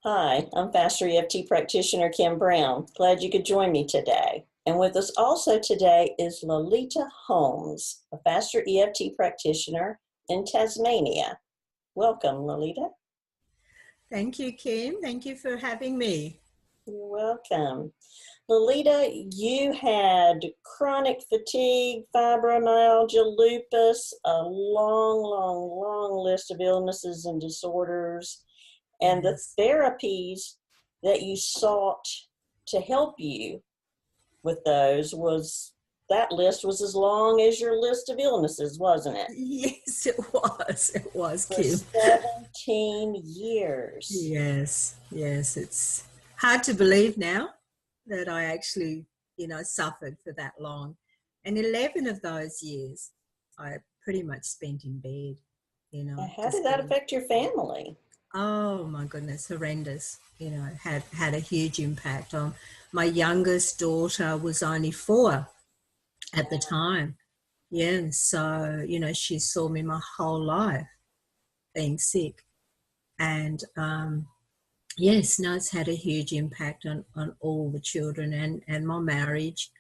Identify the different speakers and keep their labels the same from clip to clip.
Speaker 1: Hi, I'm Faster EFT practitioner Kim Brown. Glad you could join me today. And with us also today is Lalita Holmes, a Faster EFT practitioner in Tasmania. Welcome, Lalita.
Speaker 2: Thank you, Kim. Thank you for having me.
Speaker 1: You're welcome. Lalita, you had chronic fatigue, fibromyalgia, lupus, a long list of illnesses and disorders. And the
Speaker 2: Yes.
Speaker 1: therapies that you sought to help you with those that list was as long as your list of illnesses, wasn't it?
Speaker 2: Yes, it was. It was,
Speaker 1: For
Speaker 2: Kim.
Speaker 1: 17 years.
Speaker 2: Yes, yes. It's hard to believe now that I actually, suffered for that long. And 11 of those years I pretty much spent in bed,
Speaker 1: And how did
Speaker 2: just
Speaker 1: that
Speaker 2: getting,
Speaker 1: affect your family?
Speaker 2: oh my goodness, horrendous. Had a huge impact on my youngest daughter was only 4 at the time. Yeah, and so, she saw me my whole life being sick. And yes, no, it's had a huge impact on all the children and my marriage,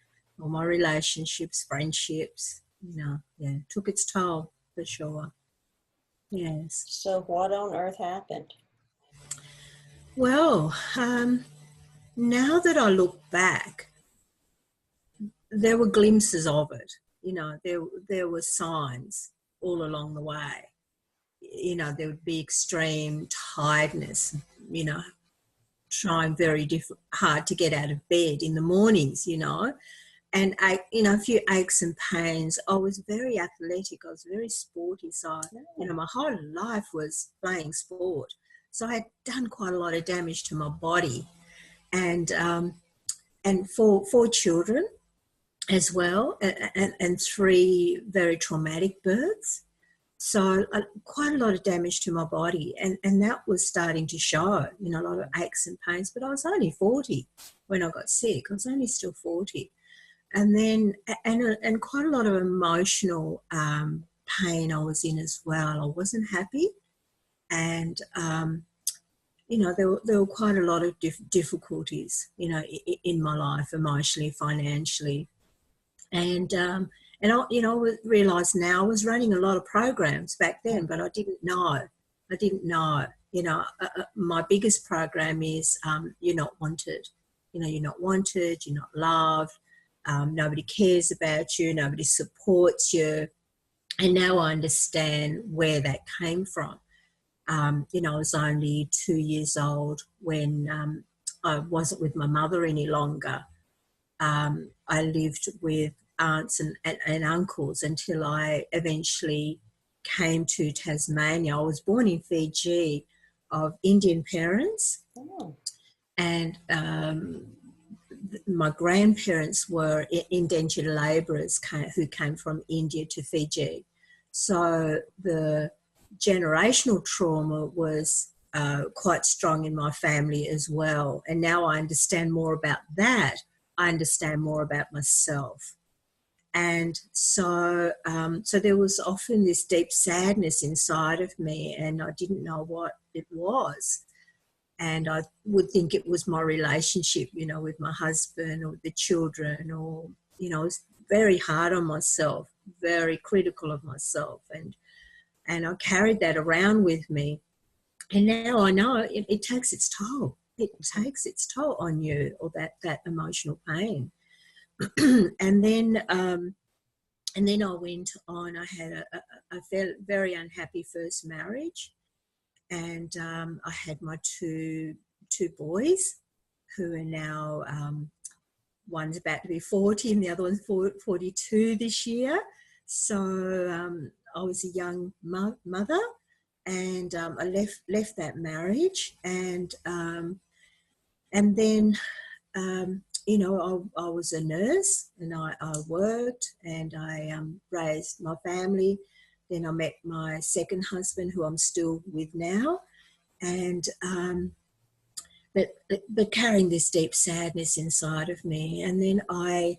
Speaker 2: all my relationships, friendships, yeah, took its toll for sure. Yes.
Speaker 1: So, what on earth happened?
Speaker 2: Well, now that I look back, there were glimpses of it. There were signs all along the way. There would be extreme tiredness, you know, trying very hard to get out of bed in the mornings, and a few aches and pains. I was very athletic. I was very sporty. So, my whole life was playing sport. So I had done quite a lot of damage to my body, and four children as well, and 3 very traumatic births. So quite a lot of damage to my body, and that was starting to show, a lot of aches and pains. But I was only 40 when I got sick. I was only still 40. And then, and quite a lot of emotional pain I was in as well. I wasn't happy. And, there were quite a lot of difficulties, in my life, emotionally, financially. And I realised now I was running a lot of programs back then, but I didn't know. I didn't know. My biggest program is you're not wanted. You're not wanted. You're not loved. Nobody cares about you. Nobody supports you. And now I understand where that came from. I was only 2 years old when I wasn't with my mother any longer. I lived with aunts and uncles until I eventually came to Tasmania. I was born in Fiji of Indian parents, and my grandparents were indentured labourers who came from India to Fiji. So the generational trauma was quite strong in my family as well. And now I understand more about that. I understand more about myself. And so there was often this deep sadness inside of me, and I didn't know what it was. And I would think it was my relationship, with my husband or the children, or, I was very hard on myself, very critical of myself. And I carried that around with me. And now I know it takes its toll. It takes its toll on you, or that emotional pain. and then I went on. I had a very unhappy first marriage, and I had my two boys, who are now one's about to be 40 and the other one's 42 this year. So I was a young mother, and I left that marriage, and then. I was a nurse, and I worked, and I raised my family. Then I met my second husband, who I'm still with now, and but carrying this deep sadness inside of me. And then I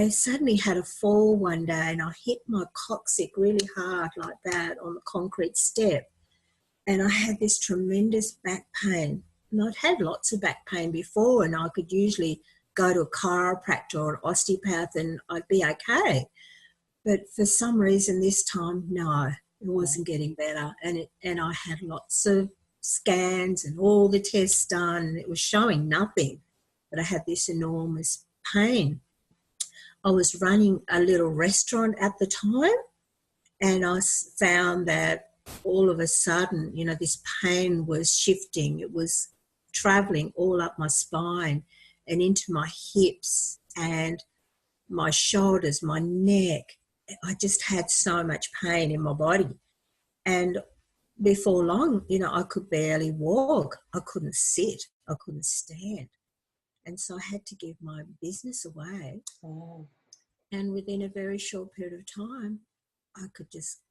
Speaker 2: suddenly had a fall one day, and I hit my coccyx really hard like that on the concrete step, and I had this tremendous back pain. I'd had lots of back pain before, and I could usually go to a chiropractor or an osteopath and I'd be okay. But for some reason this time, no, it wasn't getting better. And I had lots of scans and all the tests done, and it was showing nothing. But I had this enormous pain. I was running a little restaurant at the time, and I found that all of a sudden, this pain was shifting. It was traveling all up my spine and into my hips and my shoulders, my neck. I just had so much pain in my body. And before long, I could barely walk. I couldn't sit. I couldn't stand. And so I had to give my business away.
Speaker 1: Oh.
Speaker 2: And within a very short period of time, I could just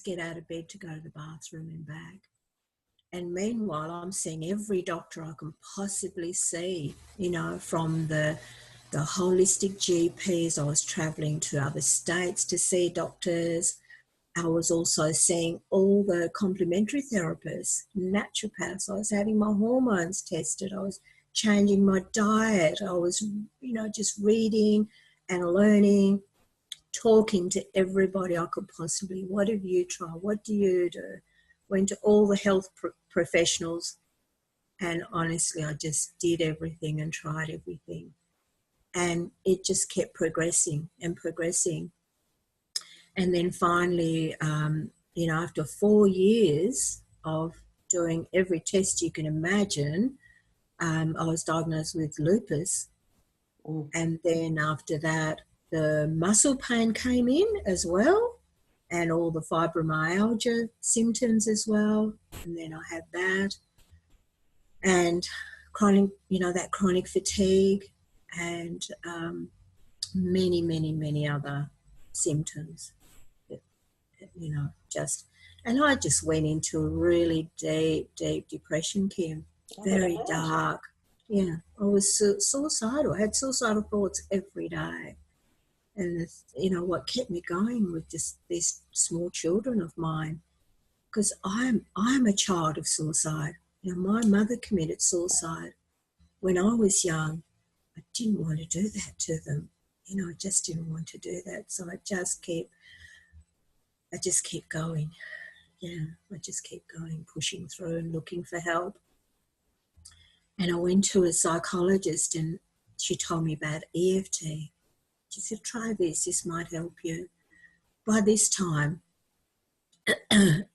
Speaker 2: get out of bed to go to the bathroom and back. And meanwhile, I'm seeing every doctor I can possibly see, from the holistic GPs. I was travelling to other states to see doctors. I was also seeing all the complementary therapists, naturopaths. I was having my hormones tested. I was changing my diet. I was, just reading and learning, talking to everybody I could possibly. What have you tried? What do you do? Went to all the health professionals, and honestly, I just did everything and tried everything. And it just kept progressing and progressing. And then finally, after 4 years of doing every test you can imagine, I was diagnosed with lupus. And then after that, the muscle pain came in as well, and all the fibromyalgia symptoms as well. And then I had that, and chronic, that chronic fatigue, and many, many, many other symptoms. And I just went into a really deep, deep depression, Kim. Very dark. Yeah, I was suicidal. I had suicidal thoughts every day. And, what kept me going with just these small children of mine, because I'm a child of suicide. My mother committed suicide when I was young. I didn't want to do that to them. I just didn't want to do that. So I just keep going. Yeah, I just keep going, pushing through and looking for help. And I went to a psychologist, and she told me about EFT. She said, try this might help you. By this time, I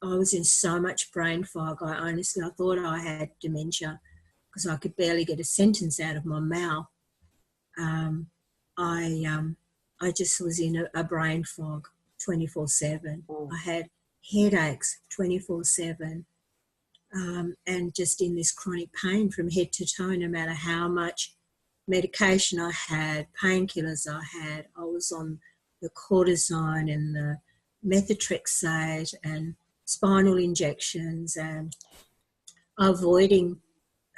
Speaker 2: was in so much brain fog. I thought I had dementia because I could barely get a sentence out of my mouth. I just was in a brain fog 24/7. I had headaches 24/7, and just in this chronic pain from head to toe, no matter how much medication I had, painkillers I had. I was on the cortisone and the methotrexate and spinal injections, and avoiding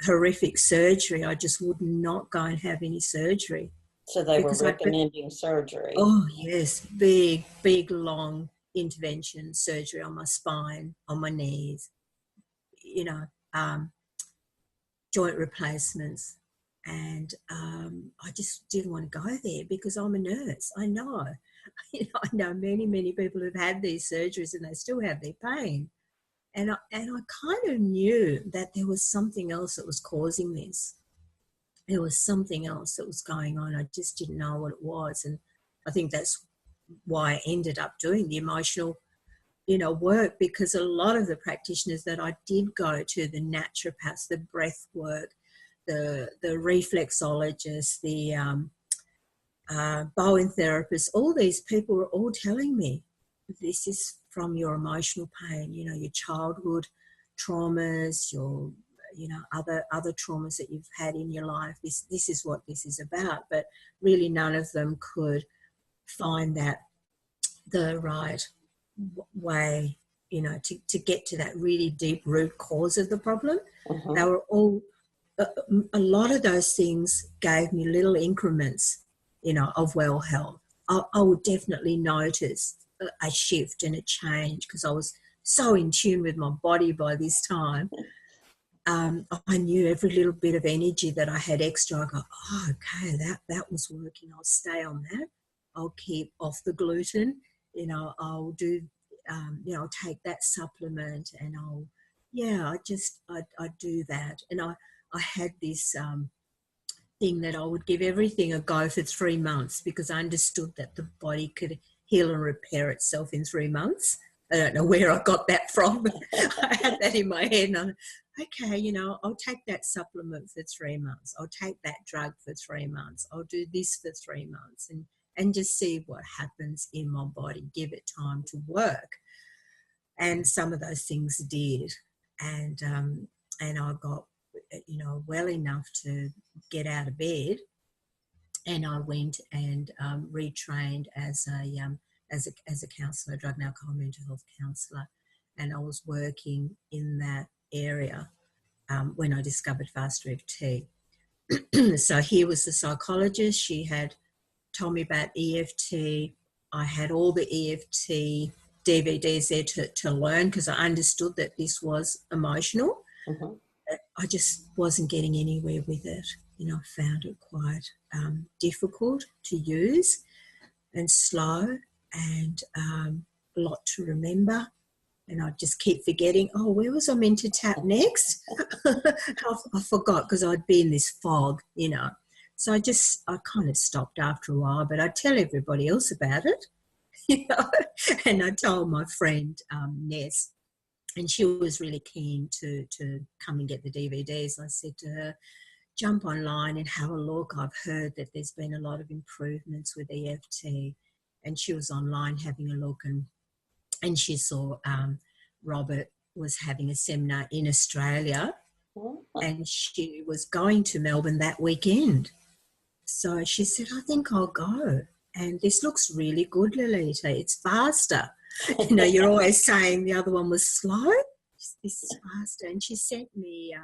Speaker 2: horrific surgery. I just would not go and have any surgery.
Speaker 1: So they were recommending surgery.
Speaker 2: Oh, yes, big, long intervention surgery on my spine, on my knees, joint replacements. And I just didn't want to go there because I'm a nurse. I know. I know many, many people who've had these surgeries and they still have their pain. And I kind of knew that there was something else that was causing this. There was something else that was going on. I just didn't know what it was. And I think that's why I ended up doing the emotional, work, because a lot of the practitioners that I did go to, the naturopaths, the breath work, the reflexologists, the Bowen therapists, all these people were all telling me, this is from your emotional pain, your childhood traumas, your, other traumas that you've had in your life. This is what this is about. But really none of them could find that the right way, to get to that really deep root cause of the problem. They were all, a lot of those things gave me little increments, of well health. I would definitely notice a shift and a change because I was so in tune with my body by this time. I knew every little bit of energy that I had extra. I go, oh, okay, that was working. I'll stay on that. I'll keep off the gluten. I'll do, I'll take that supplement, and I do that. And I had this thing that I would give everything a go for 3 months, because I understood that the body could heal and repair itself in 3 months. I don't know where I got that from, but I had that in my head. And I'm, okay, I'll take that supplement for 3 months. I'll take that drug for 3 months. I'll do this for 3 months, and just see what happens in my body. Give it time to work. And some of those things did. And I got, well enough to get out of bed. And I went and retrained as a counsellor, drug and alcohol mental health counsellor, and I was working in that area when I discovered Fast EFT. So here was the psychologist. She had told me about EFT. I had all the EFT DVDs there to learn, because I understood that this was emotional.
Speaker 1: Mm-hmm.
Speaker 2: I just wasn't getting anywhere with it. I found it quite difficult to use and slow, and a lot to remember. And I just keep forgetting, oh, where was I meant to tap next? I forgot, because I'd be in this fog, So I kind of stopped after a while, but I'd tell everybody else about it, And I told my friend, Ness, and she was really keen to come and get the DVDs. I said to her, jump online and have a look. I've heard that there's been a lot of improvements with EFT. And she was online having a look, and she saw Robert was having a seminar in Australia, and she was going to Melbourne that weekend. So she said, I think I'll go. And this looks really good, Lalita. It's faster. You're always saying the other one was slow. This is faster. And she sent me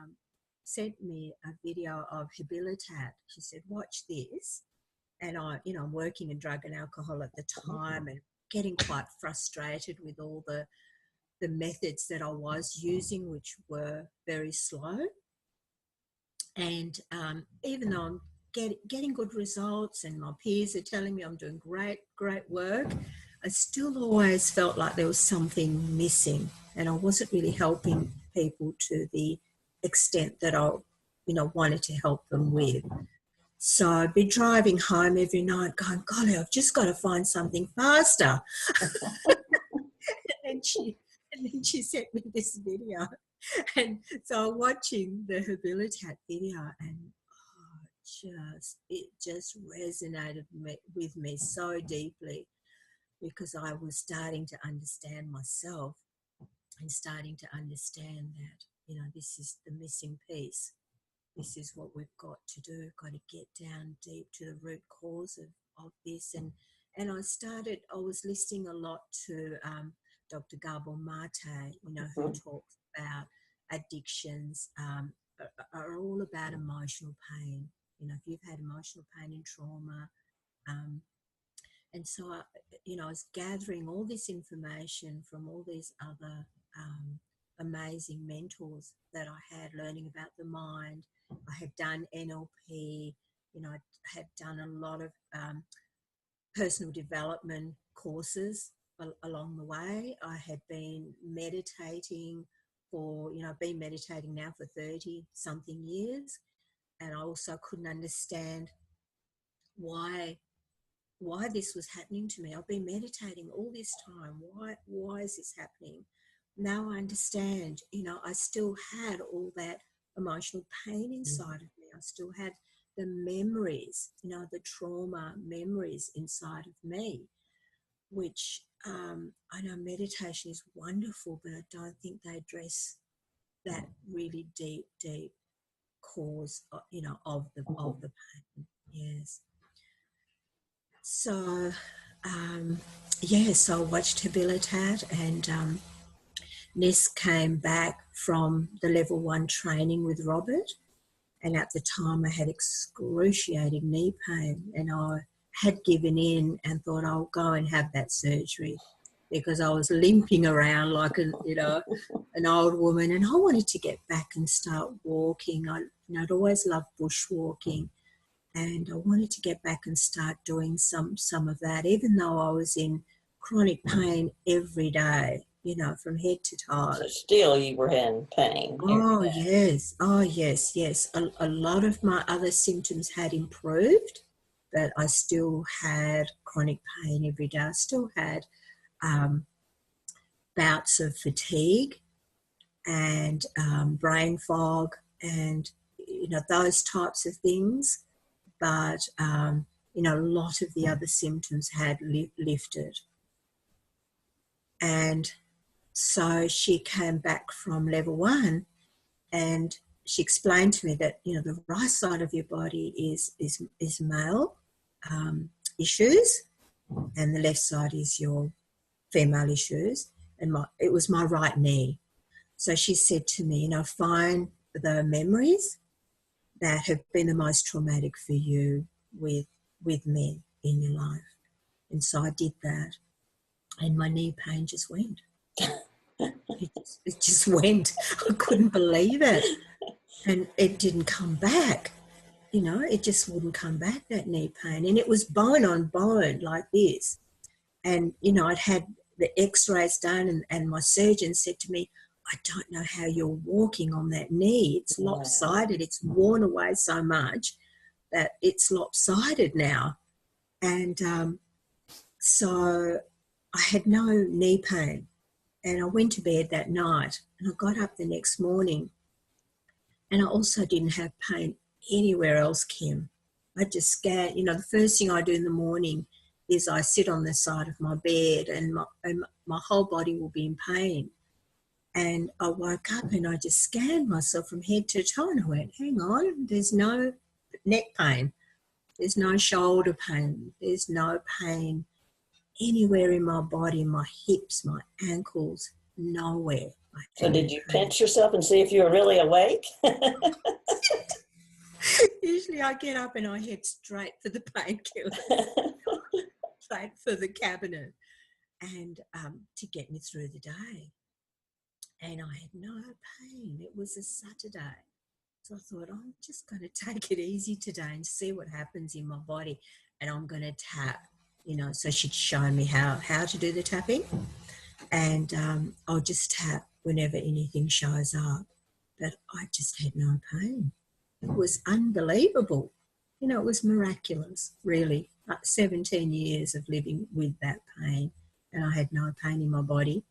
Speaker 2: a video of Habilitat. She said, watch this. And I'm working in drug and alcohol at the time, and getting quite frustrated with all the methods that I was using, which were very slow. And even though I'm getting good results, and my peers are telling me I'm doing great work, I still always felt like there was something missing, and I wasn't really helping people to the extent that I wanted to help them with. So I'd be driving home every night going, golly, I've just got to find something faster. and then she sent me this video. And so I'm watching the Habilitat video, and it just resonated with me so deeply, because I was starting to understand myself, and starting to understand that, this is the missing piece. This is what we've got to do. Got to get down deep to the root cause of this. And I was listening a lot to Dr. Gabor Mate, who talks about addictions, are all about emotional pain. If you've had emotional pain and trauma. And so, I was gathering all this information from all these other amazing mentors that I had, learning about the mind. I had done NLP, I had done a lot of personal development courses along the way. I had been meditating I've been meditating now for 30 something years, and I also couldn't understand why this was happening to me. I've been meditating all this time. Why is this happening? Now I understand, I still had all that emotional pain inside of me. I still had the memories, the trauma memories inside of me, which I know meditation is wonderful, but I don't think they address that really deep cause, of the pain. Yes. So, so I watched Habilitat, and Ness came back from the level 1 training with Robert, and at the time I had excruciating knee pain, and I had given in and thought I'll go and have that surgery. because I was limping around like an old woman, and I wanted to get back and start walking. I'd always loved bushwalking, and I wanted to get back and start doing some of that, even though I was in chronic pain every day, from head to toe.
Speaker 1: So still you were in pain every day.
Speaker 2: Yes. Oh, yes, yes. A lot of my other symptoms had improved, but I still had chronic pain every day. I still had bouts of fatigue and brain fog and, those types of things. But, a lot of the other symptoms had lifted. And so she came back from level 1, and she explained to me that, the right side of your body is male issues, and the left side is your female issues. And it was my right knee. So she said to me, find the memories that have been the most traumatic for you with men in your life. And so I did that, and my knee pain just went. It just went. I couldn't believe it. And it didn't come back. It just wouldn't come back, that knee pain. And it was bone on bone like this. And, I'd had the x-rays done, and my surgeon said to me, I don't know how you're walking on that knee. It's lopsided. It's worn away so much that it's lopsided now. And so I had no knee pain. And I went to bed that night, and I got up the next morning, and I also didn't have pain anywhere else, Kim. I just scanned. The first thing I do in the morning is I sit on the side of my bed, and my whole body will be in pain. And I woke up and I just scanned myself from head to toe, and I went, hang on, there's no neck pain. There's no shoulder pain. There's no pain anywhere in my body, my hips, my ankles, nowhere.
Speaker 1: So did you pinch yourself and see if you were really awake?
Speaker 2: Usually I get up and I head straight for the painkiller, straight for the cabinet, and to get me through the day. And I had no pain. It was a Saturday. So I thought, I'm just going to take it easy today and see what happens in my body. And I'm going to tap, so she'd shown me how to do the tapping. And I'll just tap whenever anything shows up. But I just had no pain. It was unbelievable. It was miraculous, really. 17 years of living with that pain, and I had no pain in my body.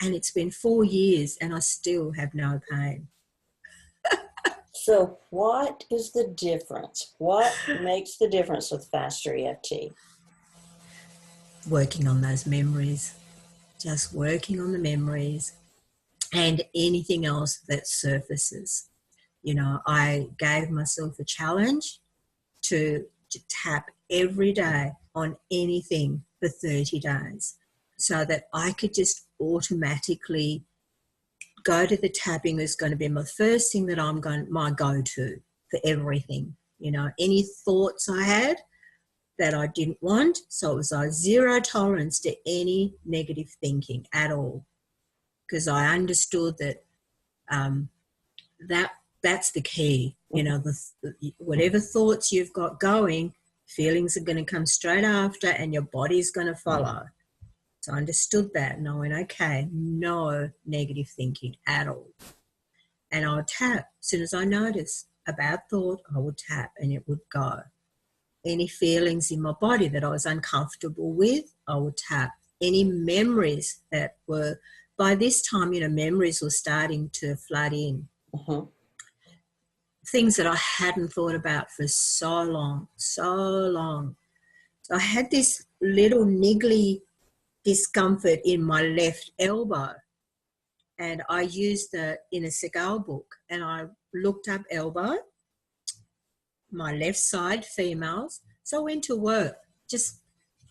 Speaker 2: And it's been 4 years and I still have no pain.
Speaker 1: So what is the difference? What makes the difference with faster EFT?
Speaker 2: Working on those memories, just working on the memories and anything else that surfaces. I gave myself a challenge to tap every day on anything for 30 days so that I could just automatically go to the tapping. Is going to be my first thing that my go-to for everything. Any thoughts I had that I didn't want. So it was a zero tolerance to any negative thinking at all, because I understood that that's the key. Whatever thoughts you've got going, feelings are going to come straight after, and your body's going to follow. So I understood that, and I went, okay, no negative thinking at all. And I would tap. As soon as I noticed a bad thought, I would tap and it would go. Any feelings in my body that I was uncomfortable with, I would tap. Any memories that were, by this time, memories were starting to flood in.
Speaker 1: Uh-huh.
Speaker 2: Things that I hadn't thought about for so long. So I had this little niggly discomfort in my left elbow, and I used the Inner Segal book, and I looked up elbow, my left side, females. So I went to work just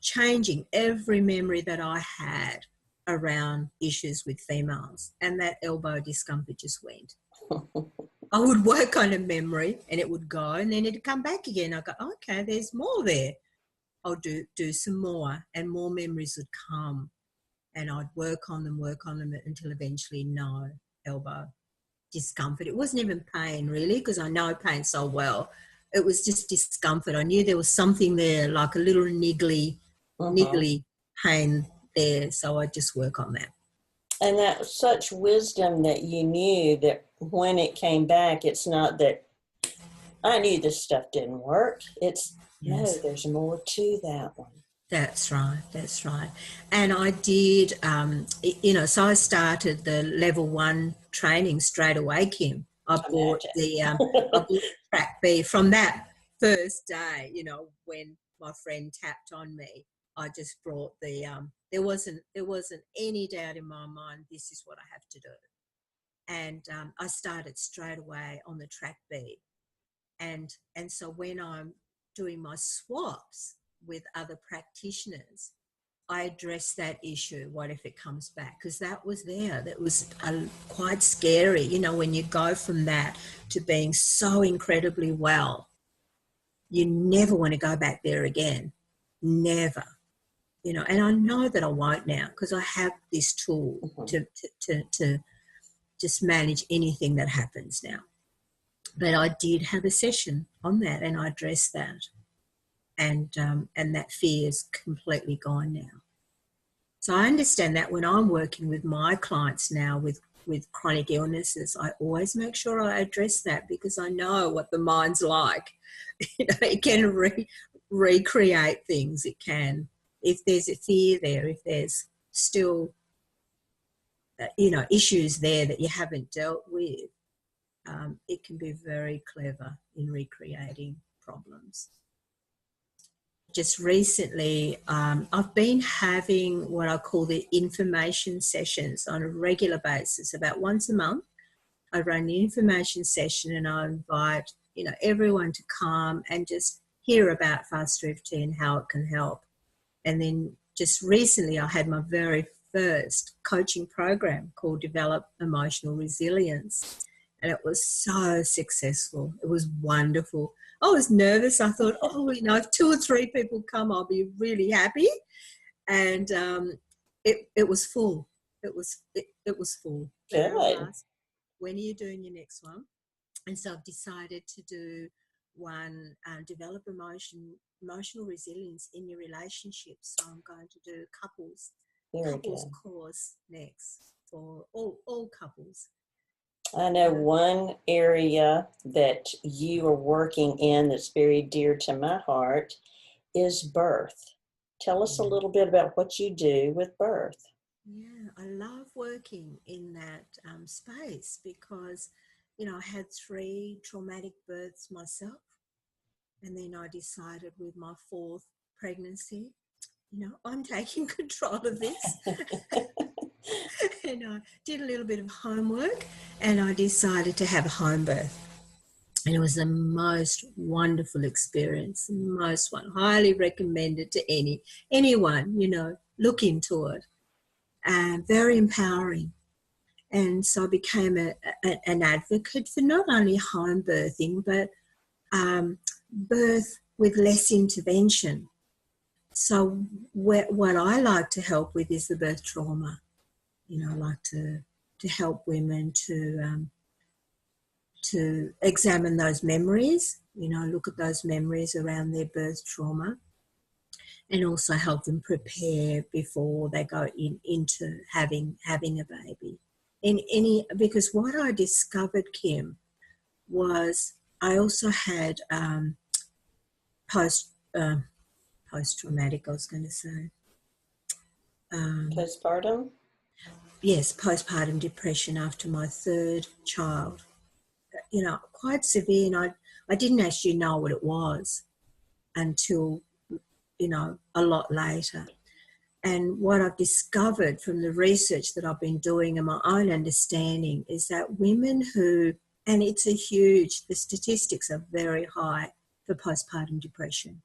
Speaker 2: changing every memory that I had around issues with females, and that elbow discomfort just went. I would work on a memory and it would go, and then it'd come back again. I go, okay, there's more there. I'll do some more, and more memories would come. and I'd work on them until eventually no elbow discomfort. It wasn't even pain really, because I know pain so well. It was just discomfort. I knew there was something there, like a little niggly pain there. So I'd just work on that.
Speaker 1: And that's such wisdom that you knew that when it came back, it's not that I knew this stuff didn't work. It's no, there's more to that one.
Speaker 2: That's right. That's right. And I did, so I started the level 1 training straight away, Kim. I bought track B from that first day, when my friend tapped on me. I just brought there wasn't any doubt in my mind, this is what I have to do. And I started straight away on the track B. And so when I'm doing my swaps with other practitioners, I address that issue. What if it comes back? Because that was there. That was quite scary, when you go from that to being so incredibly well. You never want to go back there again. Never. And I know that I won't now, because I have this tool to just manage anything that happens now. But I did have a session on that, and I addressed that. And that fear is completely gone now. So I understand that when I'm working with my clients now with chronic illnesses, I always make sure I address that, because I know what the mind's like. It can recreate things. It can. If there's a fear there, if there's still, issues there that you haven't dealt with, it can be very clever in recreating problems. Just recently, I've been having what I call the information sessions on a regular basis. About once a month, I run the information session, and I invite, everyone to come and just hear about fast EFT and how it can help. And then just recently, I had my very first coaching program called Develop Emotional Resilience. And it was so successful. It was wonderful. I was nervous. I thought, if 2 or 3 people come, I'll be really happy. And it was full. It was full.
Speaker 1: Good.
Speaker 2: Asked, when are you doing your next one? And so I've decided to do one, develop emotional resilience in your relationships. So I'm going to do couples course next for all couples.
Speaker 1: I know one area that you are working in that's very dear to my heart is birth. Tell us a little bit about what you do with birth.
Speaker 2: Yeah, I love working in that space because, I had 3 traumatic births myself. And then I decided with my 4th pregnancy, I'm taking control of this. And I did a little bit of homework, and I decided to have a home birth. And it was the most wonderful experience, highly recommended to anyone, look into it. Very empowering. And so I became an advocate for not only home birthing, but birth with less intervention. So what I like to help with is the birth trauma. I like to help women to examine those memories, look at those memories around their birth trauma, and also help them prepare before they go into having a baby. Because what I discovered, Kim, was I also had post-traumatic, I was going to say.
Speaker 1: Postpartum?
Speaker 2: Yes, postpartum depression after my 3rd child. Quite severe, and I didn't actually know what it was until, a lot later. And what I've discovered from the research that I've been doing and my own understanding is that women who, and the statistics are very high for postpartum depression,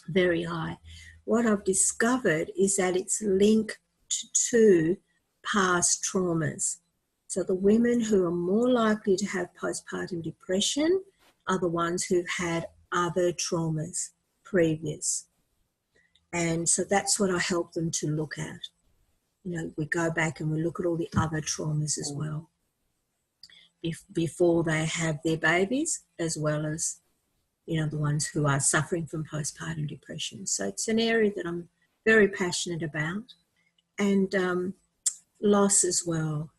Speaker 2: very high. What I've discovered is that it's linked to past traumas. So the women who are more likely to have postpartum depression are the ones who've had other traumas previous. And so that's what I help them to look at. we go back and we look at all the other traumas as well before they have their babies, as well as, the ones who are suffering from postpartum depression. So it's an area that I'm very passionate about. And loss as well,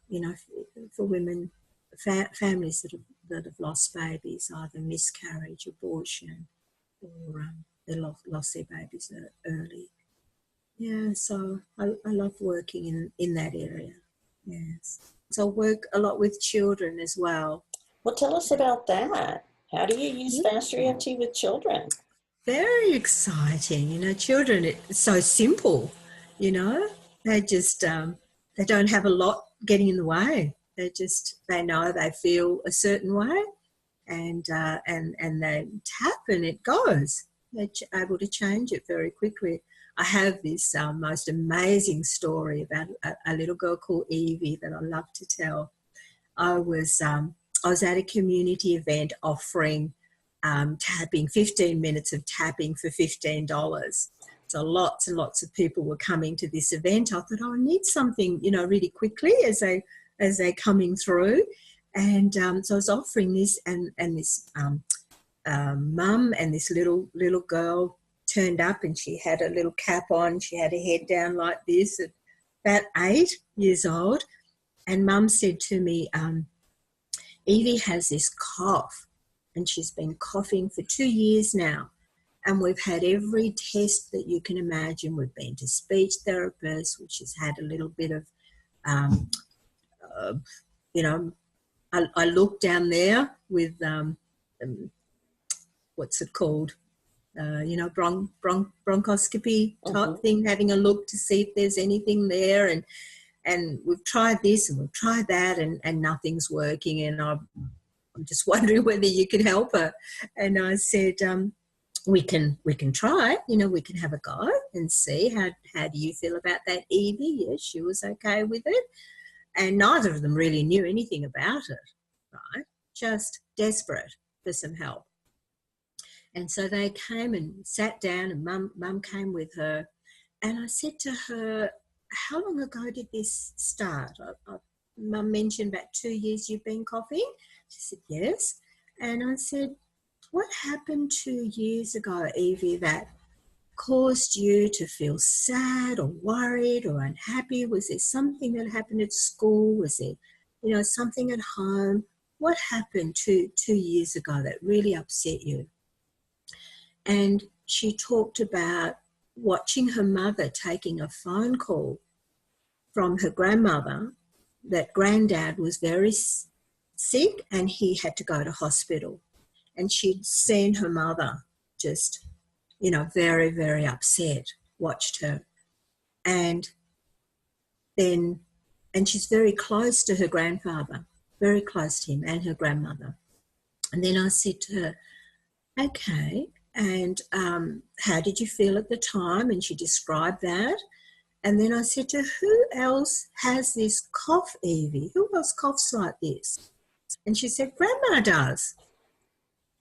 Speaker 2: for women, families that have lost babies, either miscarriage, abortion, or they lost their babies early. Yeah, so I love working in that area. Yes. So I work a lot with children as well.
Speaker 1: Well, tell us about that. How do you use Faster EFT with children?
Speaker 2: Very exciting. Children, it's so simple, They just, they don't have a lot getting in the way. They know they feel a certain way, and they tap and it goes. They're able to change it very quickly. I have this most amazing story about a little girl called Evie that I love to tell. I was at a community event offering tapping, 15 minutes of tapping for $15. So lots and lots of people were coming to this event. I thought, I need something, really quickly as they're coming through. And so I was offering this, and this mum and this little girl turned up, and she had a little cap on. She had her head down like this, at about 8 years old. And mum said to me, Evie has this cough, and she's been coughing for 2 years now. And we've had every test that you can imagine. We've been to speech therapists, which has had a little bit of, I looked down there with, what's it called? Bronchoscopy type thing, having a look to see if there's anything there. And we've tried this and we've tried that, and nothing's working. And I'm just wondering whether you can help her. And I said, we can try, we can have a go and see how do you feel about that, Evie? Yes, she was okay with it. And neither of them really knew anything about it, right? Just desperate for some help. And so they came and sat down, and mum came with her. And I said to her, how long ago did this start? Mum mentioned about 2 years you've been coughing. She said, yes. And I said, what happened 2 years ago, Evie, that caused you to feel sad or worried or unhappy? Was there something that happened at school? Was there, something at home? What happened 2 years ago that really upset you? And she talked about watching her mother taking a phone call from her grandmother, that granddad was very sick and he had to go to hospital. And she'd seen her mother just, very, very upset, watched her. And she's very close to her grandfather, very close to him and her grandmother. And then I said to her, okay, and how did you feel at the time? And she described that. And then I said to her, who else has this cough, Evie? Who else coughs like this? And she said, Grandma does.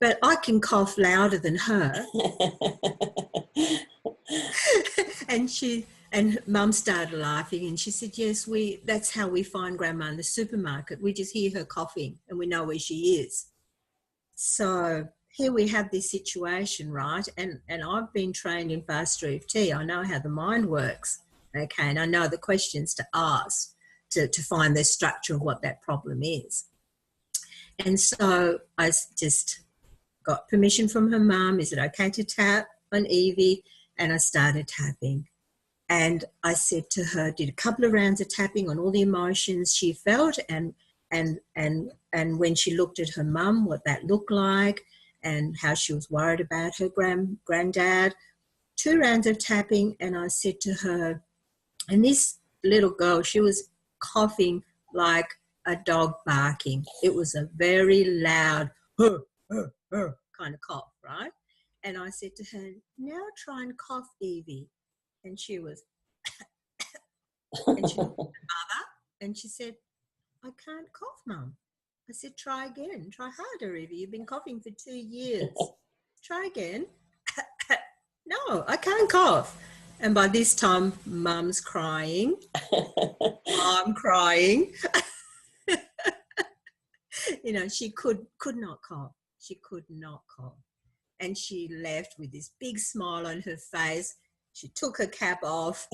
Speaker 2: But I can cough louder than her. And Mum started laughing, and she said, yes, that's how we find Grandma in the supermarket. We just hear her coughing and we know where she is. So here we have this situation, right? And I've been trained in Faster EFT. I know how the mind works, okay? And I know the questions to ask to find the structure of what that problem is. And so I just got permission from her mum. Is it okay to tap on Evie? And I started tapping. And I said to her, did a couple of rounds of tapping on all the emotions she felt, and when she looked at her mum, what that looked like, and how she was worried about her granddad. 2 rounds of tapping, and I said to her, and this little girl, she was coughing like a dog barking. It was a very loud kind of cough, right? And I said to her, now try and cough, Evie. And she was, and she looked at her mother, and she said, I can't cough, Mum. I said, try again. Try harder, Evie. You've been coughing for 2 years. Try again. No, I can't cough. And by this time, Mum's crying, I'm crying. You know, she could not cough. She could not cough. And she left with this big smile on her face. She took her cap off,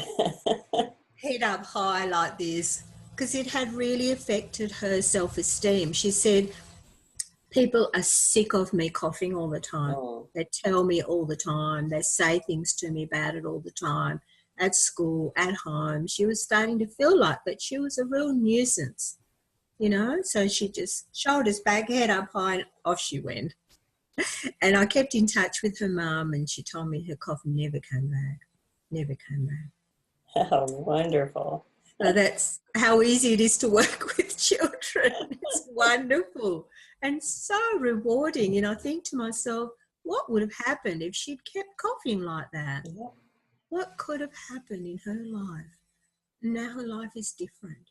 Speaker 2: head up high like this, because it had really affected her self-esteem. She said, people are sick of me coughing all the time.
Speaker 1: Oh,
Speaker 2: They tell me all the time. They say things to me about it all the time, at school, at home. She was starting to feel like that she was a real nuisance, you know. So she just shoulders back, head up high, and off she went. And I kept in touch with her mum, and she told me her cough never came back, never came back.
Speaker 1: how wonderful.
Speaker 2: So that's how easy it is to work with children. It's wonderful and so rewarding. And I think to myself, what would have happened if she'd kept coughing like that?
Speaker 1: Yeah.
Speaker 2: What could have happened in her life? Now her life is different.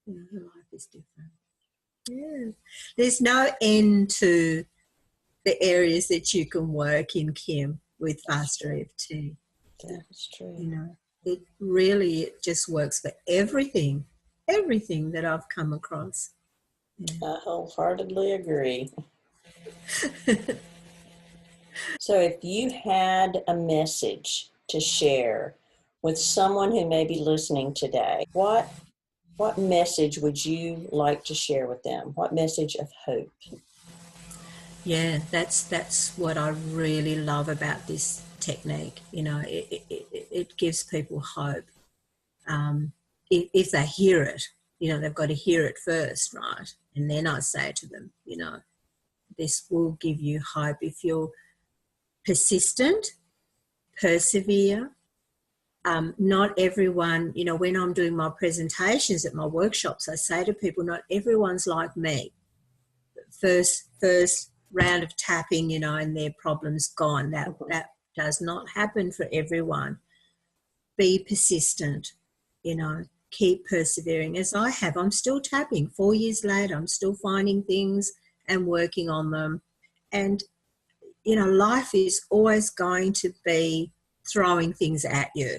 Speaker 2: You know, her life is different. Yeah. There's no end to the areas that you can work in, Kim, with faster EFT.
Speaker 1: That's true.
Speaker 2: You know, it just works for everything that I've come across. Yeah.
Speaker 1: I wholeheartedly agree. So if you had a message to share with someone who may be listening today, what message would you like to share with them? What message of hope?
Speaker 2: Yeah, that's what I really love about this technique. You know, it gives people hope. If they hear it, you know, they've got to hear it first, right? And then I say to them, you know, this will give you hope if you're persistent, persevere. Not everyone, you know, when I'm doing my presentations at my workshops, I say to people, not everyone's like me. First round of tapping, you know, and their problem's gone. That does not happen for everyone. Be persistent, you know, keep persevering as I have. I'm still tapping 4 years later. I'm still finding things and working on them. And, you know, life is always going to be throwing things at you,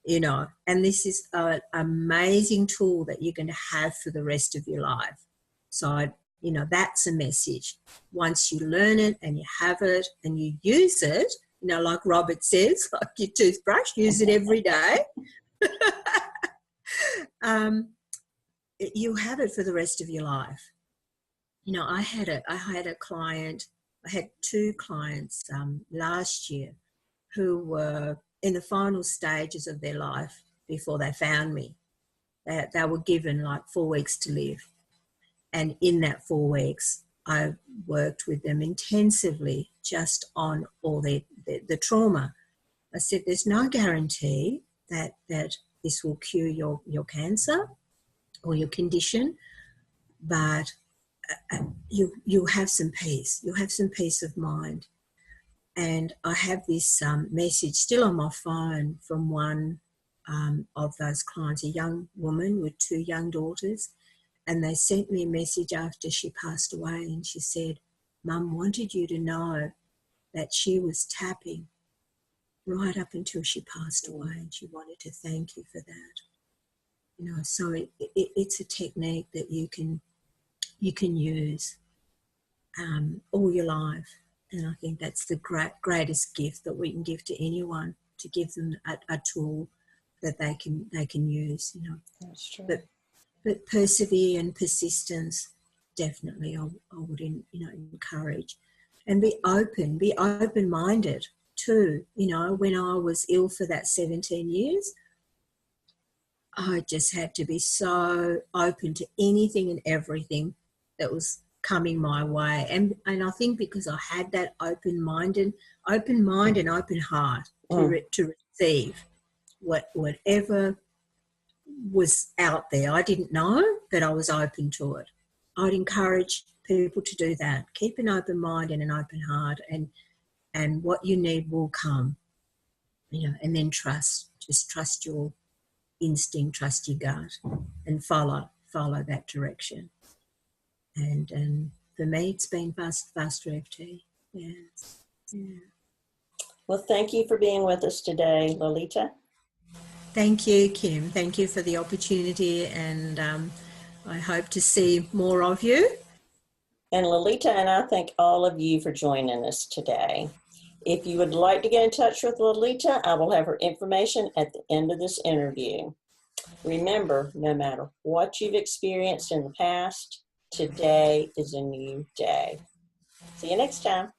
Speaker 2: you know, and this is an amazing tool that you're going to have for the rest of your life. So, you know, that's a message. Once you learn it and you have it and you use it, you know, like Robert says, like your toothbrush, use it every day. You have it for the rest of your life. You know, I had a client, I had two clients last year who were in the final stages of their life before they found me. They were given like 4 weeks to live. And in that 4 weeks, I worked with them intensively just on all the trauma. I said, there's no guarantee that this will cure your cancer or your condition, but you have some peace. You have some peace of mind. And I have this message still on my phone from one of those clients, a young woman with 2 young daughters. And they sent me a message after she passed away, and she said, Mum wanted you to know that she was tapping right up until she passed away, and she wanted to thank you for that. You know, so it's a technique that you can use all your life. And I think that's the greatest gift that we can give to anyone, to give them a tool that they can use, you know.
Speaker 1: That's true.
Speaker 2: But persevere and persistence, definitely I would encourage. And be open-minded too. You know, when I was ill for that 17 years, I just had to be so open to anything and everything that was coming my way. And I think because I had that open mind and open heart to receive whatever was out there. I didn't know, but I was open to it. I'd encourage people to do that. Keep an open mind and an open heart, and what you need will come, you know, and then trust. Just trust your instinct, trust your gut, and follow that direction. And for me, it's been faster EFT. Yeah.
Speaker 1: Well, thank you for being with us today, Lalita.
Speaker 2: Thank you, Kim. Thank you for the opportunity, and I hope to see more of you.
Speaker 1: And Lalita and I thank all of you for joining us today. If you would like to get in touch with Lalita, I will have her information at the end of this interview. Remember, no matter what you've experienced in the past, today is a new day. See you next time.